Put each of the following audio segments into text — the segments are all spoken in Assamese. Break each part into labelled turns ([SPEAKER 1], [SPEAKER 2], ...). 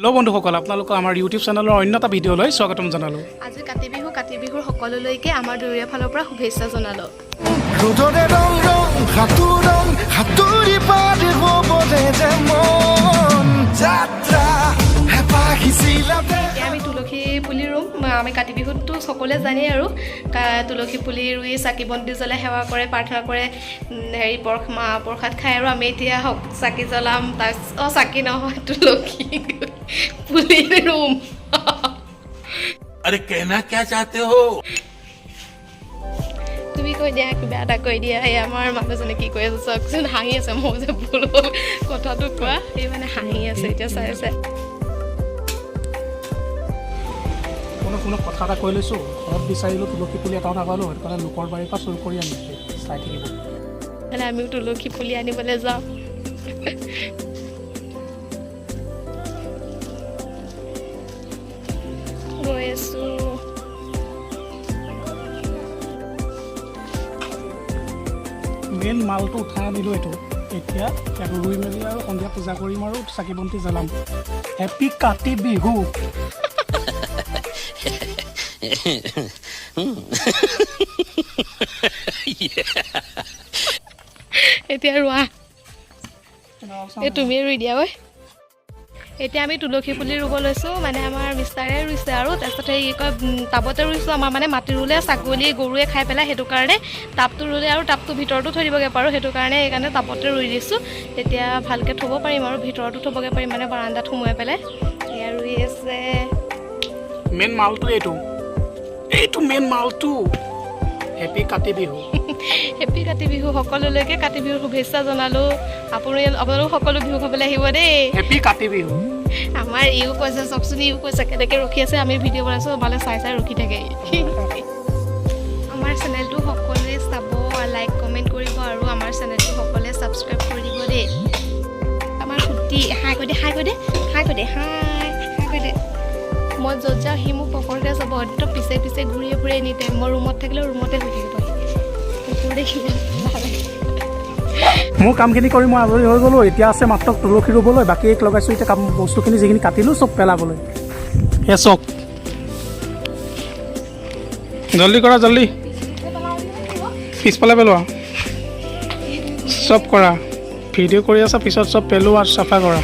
[SPEAKER 1] হেল্ল' বন্ধুসকল, আপোনালোকক আমাৰ ইউটিউব চেনেলৰ অন্য এটা ভিডিঅ'লৈ স্বাগতম জনালোঁ।
[SPEAKER 2] আজি কাতি বিহুৰ সকলোলৈকে আমাৰ দুয়োৰে ফালৰ পৰা শুভেচ্ছা জনালোঁ। এতিয়া আমি তুলসী পুলি ৰুম। আমি কাতি বিহুততো সকলোৱে জানেই আৰু তুলসী পুলি ৰুই চাকি বন্তি জ্বলাই সেৱা কৰে, প্ৰাৰ্থনা কৰে, মাহ প্ৰসাদ খায়। আৰু আমি এতিয়া চাকি জ্বলাম, চাকি নহয়, তুলসী পুলি ৰুম।
[SPEAKER 3] अरे कहना क्या चाहते हो?
[SPEAKER 2] তুমি কৈ দিয়া, কিবা এটা কৈ দিয়া। এই আমাৰ মানুহজনে কি কৈ আছে চাওকচোন, হাঁহি আছে। মই যে ভুল হ'ল কথাটো কোৱা, এই মানে হাঁহি আছে এতিয়া চাই আছে।
[SPEAKER 1] কোনো কথা এটা কৈ লৈছোঁ, ঘৰত বিচাৰিলোঁ তুলসী পুলি এটাও নাপালোঁ, সেইটো কাৰণে লোকৰ বাৰীৰ পৰা চুৰ কৰি আনিছোঁ, চাই থাকিব।
[SPEAKER 2] মানে আমিও তুলসী পুলি আনিবলৈ যাওঁ। গৈ আছোঁ।
[SPEAKER 1] মেইন মালটো উঠাই আনিলোঁ এইটো। এতিয়া ইয়াত ৰুই মেলি আৰু সন্ধিয়া পূজা কৰিম আৰু চাকি বন্তি জ্বলাম। হেপী কাতি বিহু।
[SPEAKER 2] এতিয়া ৰোৱা, এই তুমিয়ে ৰুই দিয়া ঐ। এতিয়া আমি তুলসী পুলি ৰুব লৈছোঁ। মানে আমাৰ মিষ্টাৰে ৰুইছে আৰু তাৰপিছত সেই কয় টাবতে ৰুইছোঁ। আমাৰ মানে মাটি ৰুলে ছাগলী গৰুৱে খাই পেলাই, সেইটো কাৰণে টাবটো ৰুলে আৰু টাবটো ভিতৰতো থৈ দিবগৈ পাৰোঁ, সেইটো কাৰণে সেইকাৰণে টাবতে ৰুই দিছোঁ। তেতিয়া ভালকৈ থ'ব পাৰিম আৰু ভিতৰতো থ'বগৈ পাৰিম, মানে বাৰান্দাত সোমোৱাই পেলাই। এয়া ৰুই আছে।
[SPEAKER 1] মেইন মালটো এইটো মেইন মালটো। হেপী কাতি বিহু।
[SPEAKER 2] হেপী কাতি বিহু। সকলোলৈকে কাতি বিহুৰ শুভেচ্ছা জনালোঁ। আপোনালোক সকলো বিহু খাবলৈ আহিব দেই।
[SPEAKER 1] হেপী কাতি বিহু।
[SPEAKER 2] আমাৰ ইও কৈছে, চাওকচোন, ইও কৈছে কেনেকৈ ৰখি আছে। আমি ভিডিঅ' বনাইছোঁ, ভালে চাই ৰখি থাকে। আমাৰ চেনেলটো সকলোৱে চাব, লাইক কমেণ্ট কৰিব আৰু আমাৰ চেনেলটো সকলোৱে ছাবস্ক্ৰাইব কৰি দিব দেই। আমাৰ সুতি হাই কৈ দে, হাই কৈ দে, হাই কৈ দে, হাই কৈ দে। মই য'ত যাওঁ সি মোক পকৰতে চাব, একদম পিছে পিছে ঘূৰিয়ে ফুৰে এনি টাইম। মই ৰুমত থাকিলেও ৰুমতে শুই থাকিব।
[SPEAKER 1] মোৰ কামখিনি কৰি মই আজৰি হৈ গ'লোঁ। এতিয়া আছে মাত্ৰ তুলসী ৰুবলৈ, বাকী এক লগাইছোঁ। এতিয়া বস্তুখিনি যিখিনি কাটিলোঁ চব পেলাবলৈ। সেয়া চক, জলদি কৰা, জলদি। পিছফালে পেলোৱা, চব কৰা। ভিডিঅ' কৰি আছা, পিছত চব পেলোৱা আৰু চাফা কৰা।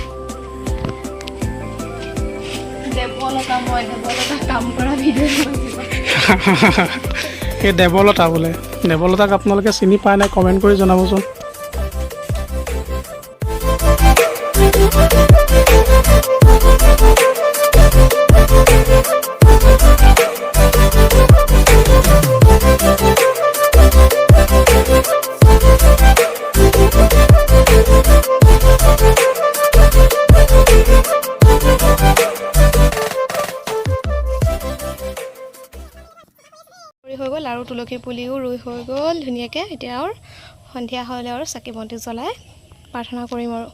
[SPEAKER 1] এই দেৱলতা বোলে। দেৱলতাক আপোনালোকে চিনি পায় নাই, কমেণ্ট কৰি জনাবচোন।
[SPEAKER 2] হৈ গ'ল আৰু তুলসী পুলিও ৰুই হৈ গ'ল ধুনীয়াকৈ। এতিয়া আৰু সন্ধিয়া হ'লে আৰু চাকি বন্তি জ্বলাই প্ৰাৰ্থনা কৰিম আৰু।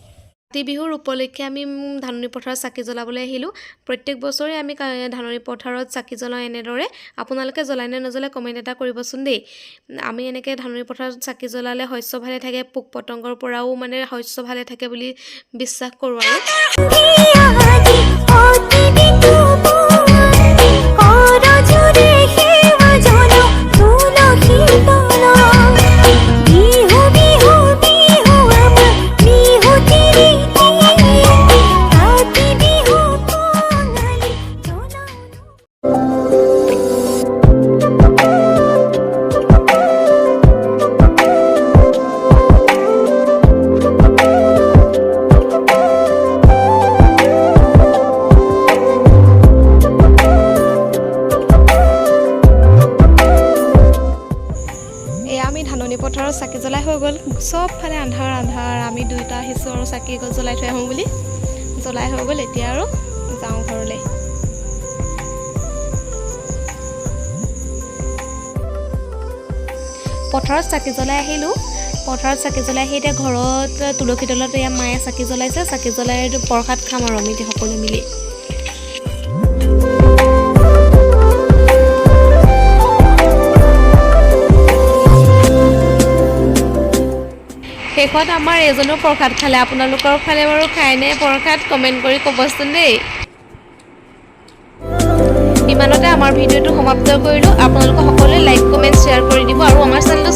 [SPEAKER 2] কাতি বিহুৰ উপলক্ষে আমি ধাননি পথাৰত চাকি জ্বলাবলৈ আহিলোঁ। প্ৰত্যেক বছৰে আমি ধাননি পথাৰত চাকি জ্বলাওঁ এনেদৰে। আপোনালোকে জ্বলাই নে নজ্বলাই কমেণ্ট এটা কৰিবচোন দেই। আমি এনেকৈ ধাননি পথাৰত চাকি জ্বলালে শস্য ভালে থাকে, পোক পতংগৰ পৰাও মানে শস্য ভালে থাকে বুলি বিশ্বাস কৰোঁ আৰু। পথাৰত চাকি জ্বলাই হৈ গ'ল, চবফালে আন্ধাৰ আন্ধাৰ। আমি দুইটা আহিছোঁ আৰু চাকি জ্বলাই থৈ আহোঁ বুলি। জ্বলাই হৈ গ'ল, এতিয়া আৰু যাওঁ ঘৰলৈ। পথাৰত চাকি জ্বলাই আহিলোঁ। পথাৰত চাকি জ্বলাই আহি এতিয়া ঘৰত তুলসী তলত এয়া মায়ে চাকি জ্বলাইছে। চাকি জ্বলাই প্ৰসাদ খাম আৰু আমি সকলোৱে মিলি। শেষত আমাৰ এজনো প্ৰসাদ খালে। আপোনালোকৰ ফালে বাৰু খায়নে প্ৰসাদ? কমেণ্ট কৰি ক'বচোন দেই। আমাৰ ভিডিঅ'টো সমাপ্ত কৰিলোঁ। আপোনালোকে সকলোৱে লাইক কমেণ্ট শ্বেয়াৰ কৰি দিব আৰু আমাৰ চেনেলটো